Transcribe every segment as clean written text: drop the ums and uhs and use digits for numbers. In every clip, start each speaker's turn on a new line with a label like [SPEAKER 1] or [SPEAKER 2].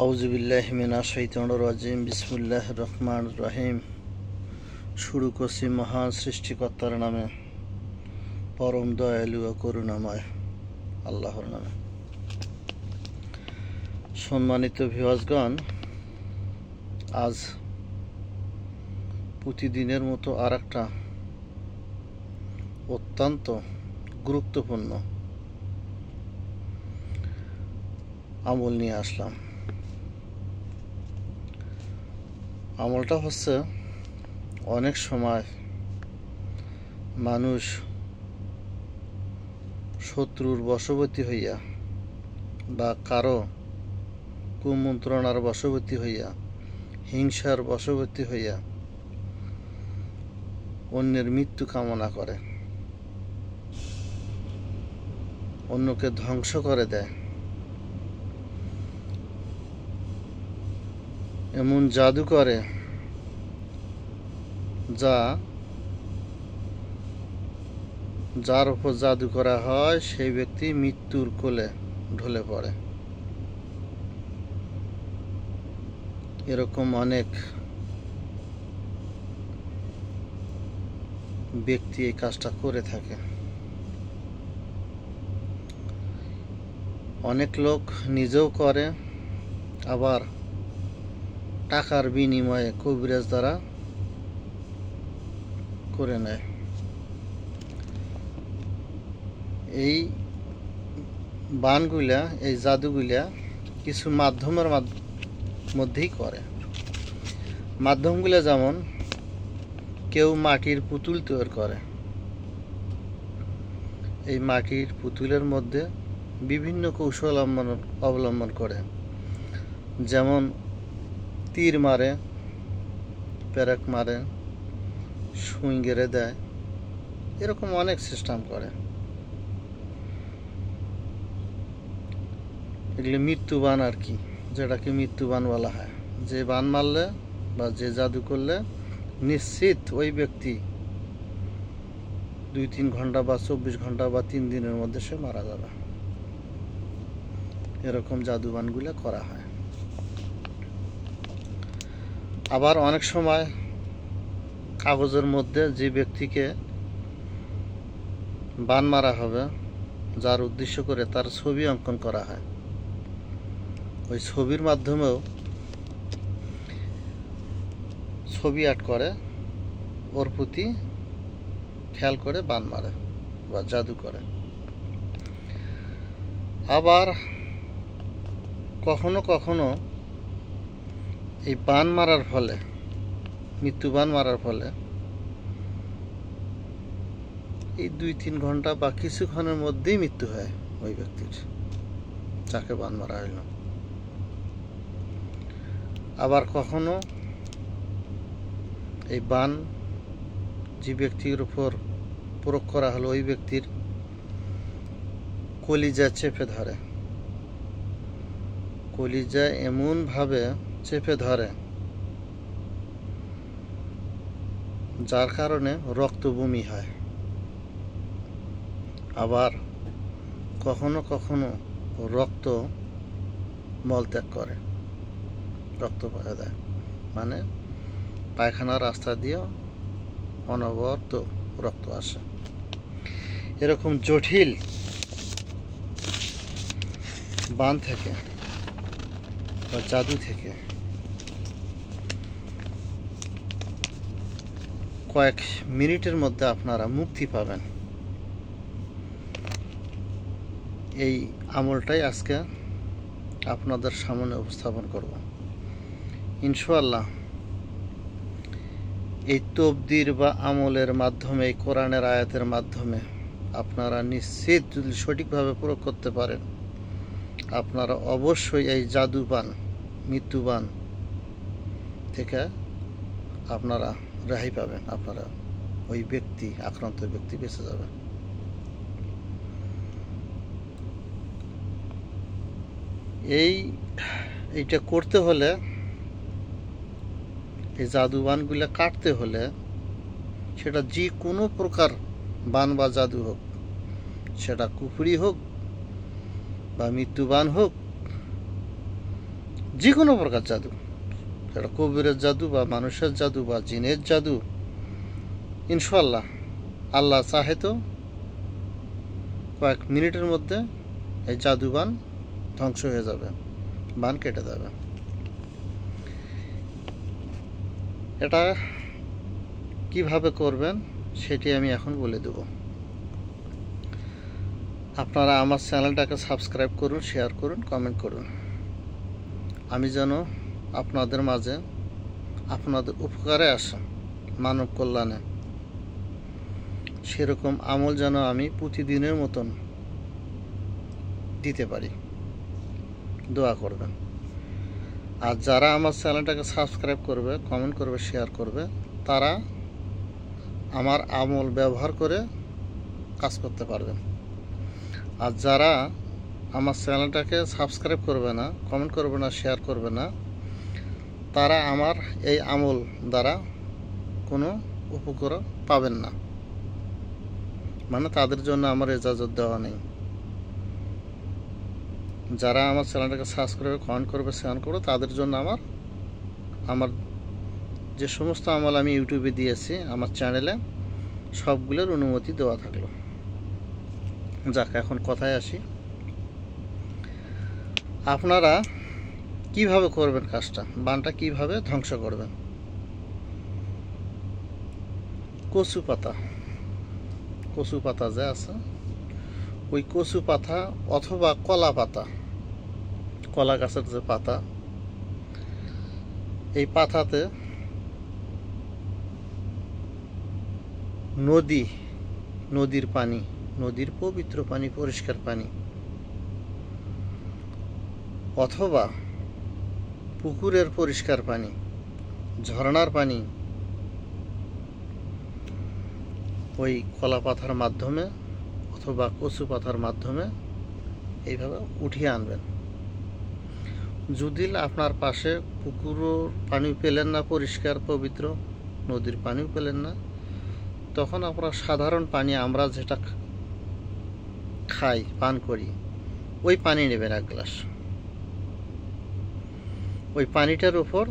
[SPEAKER 1] আউযুবিল্লাহি মিনাশ শাইতানির রাজিম। বিসমিল্লাহির রহমানির রহিম। শুরু করছি মহান সৃষ্টিকর্তার নামে, পরম দয়ালু ও করুণাময় আল্লাহর নামে। সম্মানিত ভিউয়ার্সগণ, আজ প্রতিদিনের মতো আরেকটা অত্যন্ত গুরুত্বপূর্ণ আমল নিয়ে আসলাম। আমলটা হচ্ছে, অনেক সময় মানুষ শত্রুর বশবর্তী হইয়া বা কারো কুমন্ত্রণার বশবর্তী হইয়া, হিংসার বশবর্তী হইয়া অন্যের মৃত্যু কামনা করে, অন্যকে ধ্বংস করে দেয়। এমন জাদু করে যার উপর জাদু করা হয় সেই ব্যক্তি মৃত্যুর কোলে ঢলে পড়ে। এরকম অনেক ব্যক্তি এই কাজটা করে থাকে। অনেক লোক নিজেও করে, আবার টাকার বিনিময়ে কবিরাজ দ্বারা করে নেয়। এই বানগুলা, এই জাদুগুলা কিছু মাধ্যমের মধ্যেই করে। মাধ্যমগুলা যেমন, কেউ মাটির পুতুল তৈরি করে। এই মাটির পুতুলের মধ্যে বিভিন্ন কৌশল অবলম্বন করে, যেমন তীর মারে, পেরেক মারে, সুই গেড়ে দেয়, এরকম অনেক সিস্টেম করে। এগুলো মৃত্যুবান আর কি, যেটাকে মৃত্যুবান বলা হয়। যে বান মারলে বা যে জাদু করলে নিশ্চিত ওই ব্যক্তি 2-3 ঘন্টা বা 24 ঘন্টা বা 3 দিনের মধ্যে সে মারা যাবে। এরকম জাদুবানগুলো করা হয়। আবার অনেক সময় কাগজের মধ্যে যে ব্যক্তিকে বান মারা হবে, যার উদ্দেশ্য করে তার ছবি অঙ্কন করা হয়। ওই ছবির মাধ্যমেও ছবি আর্ট করে, ওর প্রতি খেয়াল করে বান মারে বা জাদু করে। আবার কখনো কখনো এই বান মারার ফলে, মৃত্যুবান মারার ফলে এই 2-3 ঘন্টা বা কিছুক্ষণের মধ্যেই মৃত্যু হয় ওই ব্যক্তির, যাকে বান মারা হইল। আবার কখনো এই বান যে ব্যক্তির উপর প্রয়োগ করা হলো, ওই ব্যক্তির কলিজা চেপে ধরে। কলিজা এমনভাবে চেপে ধরে যার কারণে রক্ত বমি হয়। আবার কখনো কখনো রক্ত মলত্যাগ করে, রক্ত পায়ে দেয়, মানে পায়খানার রাস্তা দিয়ে অনবরত রক্ত আসে। এরকম জটিল বান থেকে বা জাদু থেকে কয়েক মিনিটের মধ্যে আপনারা মুক্তি পাবেন। এই আমলটাই আজকে আপনাদের সামনে উপস্থাপন করব ইনশাআল্লাহ। এই তবদির বা আমলের মাধ্যমে, এই কোরআনের আয়াতের মাধ্যমে আপনারা নিশ্চিত, যদি সঠিকভাবে প্রয়োগ করতে পারেন, আপনারা অবশ্যই এই জাদুবান, মৃত্যুবান থেকে আপনারা রেহাই পাবেন। আপনারা ওই ব্যক্তি, আক্রান্ত ব্যক্তি বেঁচে যাবে। এইটা করতে হলে, এই জাদুবানগুলো কাটতে হলে, সেটা যে কোনো প্রকার বান বা জাদু হোক, সেটা কুফরি হোক বা মৃত্যুবান হোক যে কোনো প্রকার জাদু, সেটা কবিরের জাদু বা মানুষের জাদু বা জিনের জাদু, ইনশাল্লাহ আল্লাহ চাহে তো কয়েক মিনিটের মধ্যে এই জাদু বান ধ্বংস হয়ে যাবে, বান কেটে যাবে। এটা কিভাবে করবেন সেটি আমি এখন বলে দেব। আপনারা আমার চ্যানেলটাকে সাবস্ক্রাইব করুন, শেয়ার করুন, কমেন্ট করুন। আমি যেন আপনাদের মাঝে আপনাদের উপকারে আসে, মানব কল্যাণে, সেরকম আমল যেন আমি প্রতিদিনের মতন দিতে পারি। দোয়া করবেন। আর যারা আমার চ্যানেলটাকে সাবস্ক্রাইব করবে, কমেন্ট করবে, শেয়ার করবে, তারা আমার আমল ব্যবহার করে কাজ করতে পারবেন। আর যারা আমার চ্যানেলটাকে সাবস্ক্রাইব করবে না, কমেন্ট করবে না, শেয়ার করবে না, তারা আমার এই আমল দ্বারা কোনো উপকার পাবেন না, মানে তাদের জন্য আমার ইজাজত দেওয়া নেই। যারা আমার চ্যানেলটাকে সাবস্ক্রাইব, কমেন্ট করবে, শেয়ার করবে, তাদের জন্য আমার যে সমস্ত আমল আমি ইউটিউবে দিয়েছি আমার চ্যানেলে, সবগুলোর অনুমতি দেওয়া থাকলো। যাক, এখন কথায় আসি। আপনারা কিভাবে করবেন কাজটা, বানটা কিভাবে ধ্বংস করবেন? কচু পাতা যে আছে, ওই কচু পাতা অথবা কলা পাতা, কলা গাছের যে পাতা, এই পাতাতে নদীর পানি, নদীর পবিত্র পানি, পরিষ্কার পানি, অথবা পুকুরের পরিষ্কার পানি, ঝর্ণার পানি, ওই কলা পাতার মাধ্যমে অথবা কচু পাতার মাধ্যমে এইভাবে উঠিয়ে আনবেন। যদি আপনার পাশে পুকুরের পানি পেলেন না, পরিষ্কার পবিত্র নদীর পানিও পেলেন না, তখন আপনারা সাধারণ পানি, আমরা যেটা খাই, পান করি, ওই পানি নেবেন এক গ্লাস। ওই পানিটার উপর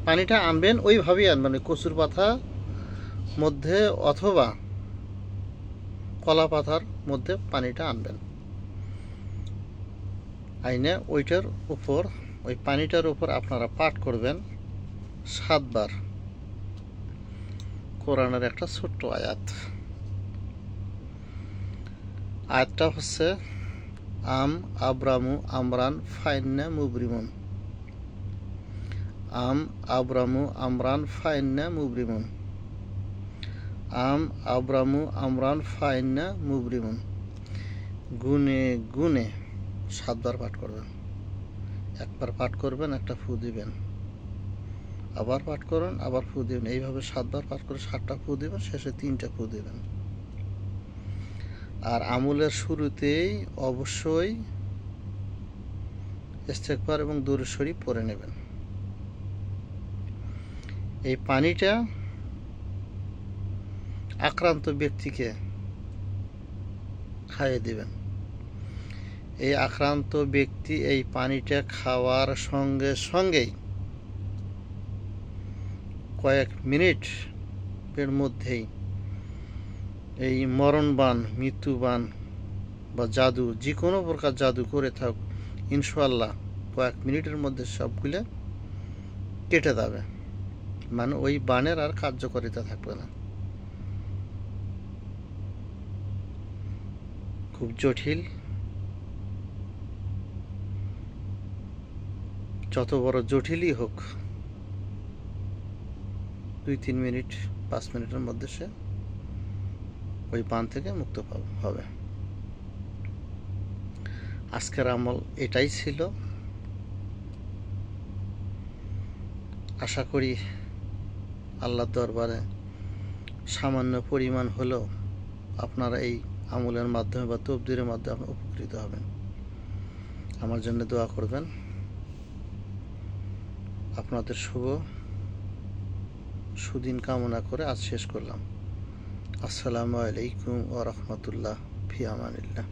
[SPEAKER 1] পানিটা আনবেন, ওইভাবেই আনবেন, ওই কচুর পাতা মধ্যে অথবা কলা পাতার মধ্যে পানিটা আনবেন। আইনে ওইটার উপর, ওই পানিটার উপর আপনারা পাঠ করবেন 7 বার কোরআনের একটা ছোট্ট আয়াত। আয়াতটা হচ্ছে আম আব্রামু আমরান ফাইন্না মুবরিমুন। আম আব্রামু আমরান ফাইন্না মুবরিমুন। আম আব্রামু আমরান ফাইন্না মুবরিমুন। গুনে গুনে 7 বার পাঠ করবেন। একবার পাঠ করবেন, একটা ফু দিবেন, আবার পাঠ করুন, আবার ফু দিবেন, এইভাবে 7 বার পাঠ করে 7টা ফু দিবেন, শেষে 3টা ফু দিবেন। আর আমলের শুরুতেই অবশ্যই ইস্তেগফার এবং দুরূদ শরীফ পড়ে নেবেন। এই পানিটা আক্রান্ত ব্যক্তিকে খাইয়ে দিবেন। এই আক্রান্ত ব্যক্তি এই পানিটা খাওয়ার সঙ্গে সঙ্গেই কয়েক মিনিটের মধ্যেই এই মরণবান, মৃত্যুবান বা জাদু, যে কোনো প্রকার জাদু করে থাক, ইনশাআল্লাহ কয়েক মিনিটের মধ্যে সবগুলো কেটে যাবে, মানে ওই বানের আর কার্যকারিতা থাকবে না। খুব জটিল, যত বড় জটিলই হোক, 2-3 মিনিট 5 মিনিটের মধ্যে সে ওই বান থেকে মুক্ত হবে। আজকের আমল এটাই ছিল। আশা করি আল্লাহর দরবারে সামান্য পরিমাণ হলেও আপনারা এই আমলের মাধ্যমে বা তকদিরের মাধ্যমে উপকৃত হবেন। আমার জন্য দোয়া করবেন। আপনাদের সুদিন কামনা করে আজ শেষ করলাম। আসসালামু আলাইকুম ওয়া রাহমাতুল্লাহ, ফি আমানিল্লাহ।